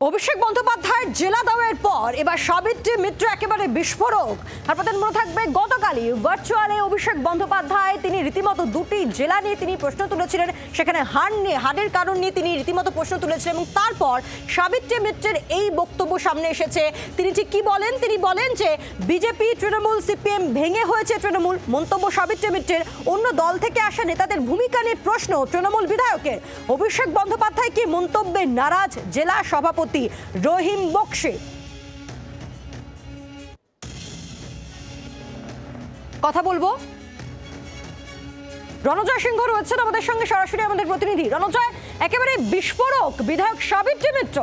অভিষেক বন্দ্যোপাধ্যায়ের জেলা দাওয়ের পর এবার সাবিত্রী মিত্র একেবারে বিস্ফোরক। আপনাদের মনে থাকবে গতকালই ভার্চুয়ালে অভিষেক বন্দ্যোপাধ্যায় তিনি রীতিমতো দুটি জেলা নিয়ে তিনি প্রশ্ন তুলেছিলেন, সেখানে হারের কারণ নিয়ে তিনি রীতিমতো প্রশ্ন তুলেছিলেন এবং তারপর সাবিত্রী মিত্রের এই বক্তব্য সামনে এসেছে। তিনি ঠিক কি বলেন? তিনি বলেন যে বিজেপি, তৃণমূল, সিপিএম ভেঙে হয়েছে তৃণমূল। মন্তব্য সাবিত্রী মিত্রের। অন্য দল থেকে আসা নেতাদের ভূমিকা নিয়ে প্রশ্ন তৃণমূল বিধায়কের। অভিষেক বন্দ্যোপাধ্যায় কি মন্তব্যে নারাজ জেলা সভাপতি রহিম বক্সি? কথা বলবো। রণজয় সিংহ রয়েছেন আমাদের সঙ্গে সরাসরি, আমাদের প্রতিনিধি। রণজয়, একেবারে বিস্ফোরক বিধায়ক সাবিত্রী মিত্র।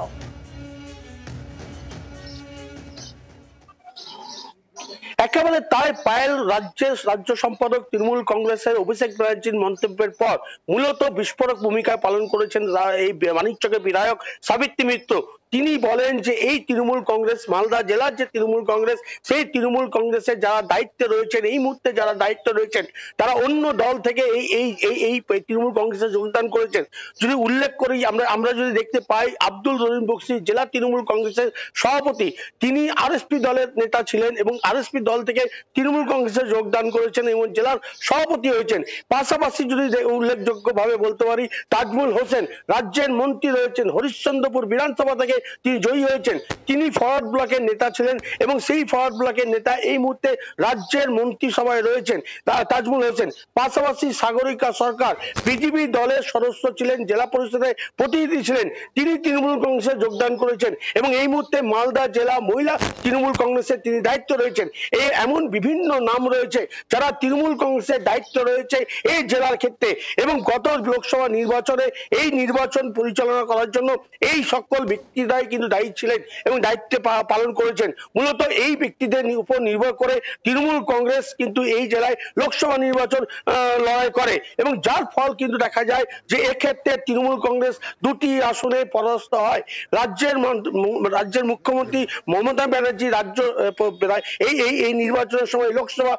একেবারে তাই পায়েল রাজ্য সম্পাদক তৃণমূল কংগ্রেসের অভিষেক ব্যানার্জির মন্তব্যের পর মূলত বিস্ফোরক ভূমিকা পালন করেছেন এই মানিকচকের বিধায়ক সাবিত্রী মিত্র। তিনি বলেন যে এই তৃণমূল কংগ্রেস, মালদা জেলার যে তৃণমূল কংগ্রেস, সেই তৃণমূল কংগ্রেসের যারা দায়িত্বে রয়েছেন, এই মুহূর্তে যারা দায়িত্বে রয়েছেন, তারা অন্য দল থেকে এই তৃণমূল কংগ্রেসে যোগদান করেছেন। যদি উল্লেখ করি, আমরা যদি দেখতে পাই, আব্দুল রহিম বক্সি জেলা তৃণমূল কংগ্রেসের সভাপতি, তিনি আরএসপি দলের নেতা ছিলেন এবং আরএসপি দল থেকে তৃণমূল কংগ্রেসে যোগদান করেছেন এবং জেলার সভাপতি হয়েছেন। পাশাপাশি যদি উল্লেখযোগ্যভাবে বলতে পারি, তাজমুল হোসেন রাজ্যের মন্ত্রী রয়েছেন, হরিশ্চন্দ্রপুর বিধানসভা থেকে তিনি জয়ী হয়েছেন। তিনি ফরওয়ার্ড ব্লকের নেতা ছিলেন এবং সেই ফরওয়ার্ড ব্লকের নেতা এই মুহূর্তে রাজ্যের মন্ত্রিসভায় রয়েছেন তাজমুল হোসেন। পাশাপাশি সাগরিকা সরকার বিজেপি দলের সদস্য ছিলেন, জেলা পরিষদে প্রতিনিধি ছিলেন, তিনি তৃণমূল কংগ্রেসে যোগদান করেছেন এবং এই মুহূর্তে মালদা জেলা মহিলা তৃণমূল কংগ্রেসের তিনি দায়িত্ব রয়েছেন। এই এমন বিভিন্ন নাম রয়েছে যারা তৃণমূল কংগ্রেসের দায়িত্ব রয়েছে এই জেলার ক্ষেত্রে এবং গত লোকসভা নির্বাচনে এই নির্বাচন পরিচালনা করার জন্য এই সকল ব্যক্তিরাই কিন্তু দায়ী ছিলেন এবং দায়িত্ব পালন করেছেন। মূলত এই ব্যক্তিদের উপর নির্ভর করে তৃণমূল কংগ্রেস কিন্তু এই জেলায় লোকসভা নির্বাচন লড়াই করে এবং যার ফল কিন্তু দেখা যায় যে এক্ষেত্রে তৃণমূল কংগ্রেস দুটি আসনে পরাস্ত হয়। রাজ্যের মুখ্যমন্ত্রী মমতা ব্যানার্জি এই নির্বাচনের সময়, লোকসভা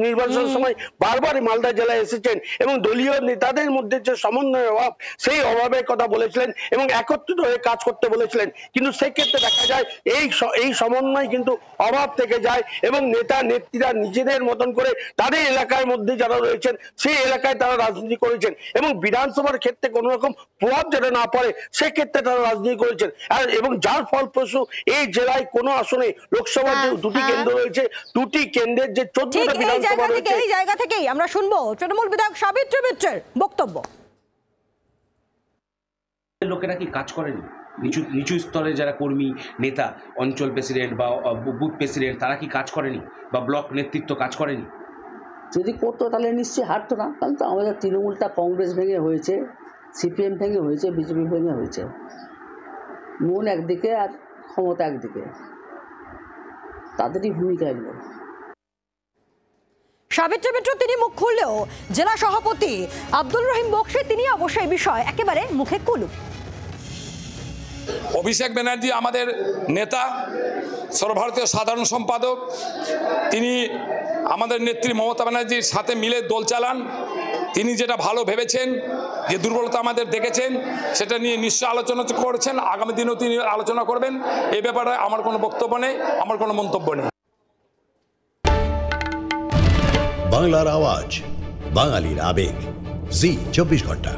নির্বাচনের সময় বারবার মালদা জেলায় এসেছেন এবং দলীয় নেতাদের মধ্যে যে সমন্বয়ের অভাব, সেই অভাবের কথা বলেছিলেন এবং একত্রিত হয়ে কাজ করতে বলেছিলেন। কিন্তু সেক্ষেত্রে দেখা যায় এই সমন্বয় কিন্তু অভাব থেকে যায় এবং নেতা নেত্রীরা নিজেদের মতন করে তাদের এলাকার মধ্যে যারা রয়েছেন সেই এলাকায় তারা রাজনীতি করেছেন এবং বিধানসভার ক্ষেত্রে কোনো রকম প্রভাব যেন না পড়ে সেক্ষেত্রে তারা রাজনীতি করেছেন। এবং যার ফলপ্রসূ এই জেলায় কোনো আসনে লোকসভার যে দুটি কেন্দ্র রয়েছে, দুটি কেন্দ্রের যে 14টা বিধানসভা রয়েছে, এই জায়গা থেকেই আমরা শুনবো তৃণমূল বিধায়ক সাবিত্রী মিত্রের বক্তব্য। লোকেরা কি কাজ করেনি? নিচু স্তরে যারা কর্মী, নেতা, অঞ্চল প্রেসিডেন্ট বা বুথ প্রেসিডেন্ট, তারা কি কাজ করেনি? বা ব্লক নেতৃত্ব কাজ করেনি? যদি করতো তাহলে নিশ্চয়ই হারতো না। কারণ তো আমাদের তৃণমূলটা কংগ্রেস ভেঙে হয়েছে, সিপিএম ভেঙে হয়েছে, বিজেপি ভেঙে হয়েছে। মন একদিকে আর ক্ষমতা একদিকে, তাদেরই ভূমিকা এগুলো। সাবিত্রী মিত্র তিনি মুখ খুললেও জেলা সভাপতি আব্দুল রহিম বক্সি তিনি অবশ্যই বিষয় একেবারে মুখে কুলুপ। অভিষেক ব্যানার্জি আমাদের নেতা, সর্বভারতীয় সাধারণ সম্পাদক, তিনি আমাদের নেত্রী মমতা ব্যানার্জির সাথে মিলে দল চালান। তিনি যেটা ভালো ভেবেছেন, যে দুর্বলতা আমাদের দেখেছেন, সেটা নিয়ে নিশ্চয় আলোচনা করেছেন, আগামী দিনেও তিনি আলোচনা করবেন। এই ব্যাপারে আমার কোনো বক্তব্য নেই, আমার কোনো মন্তব্য নেই। বাংলার আওয়াজ, বাঙালির আবেগ, জি 24 ঘন্টা।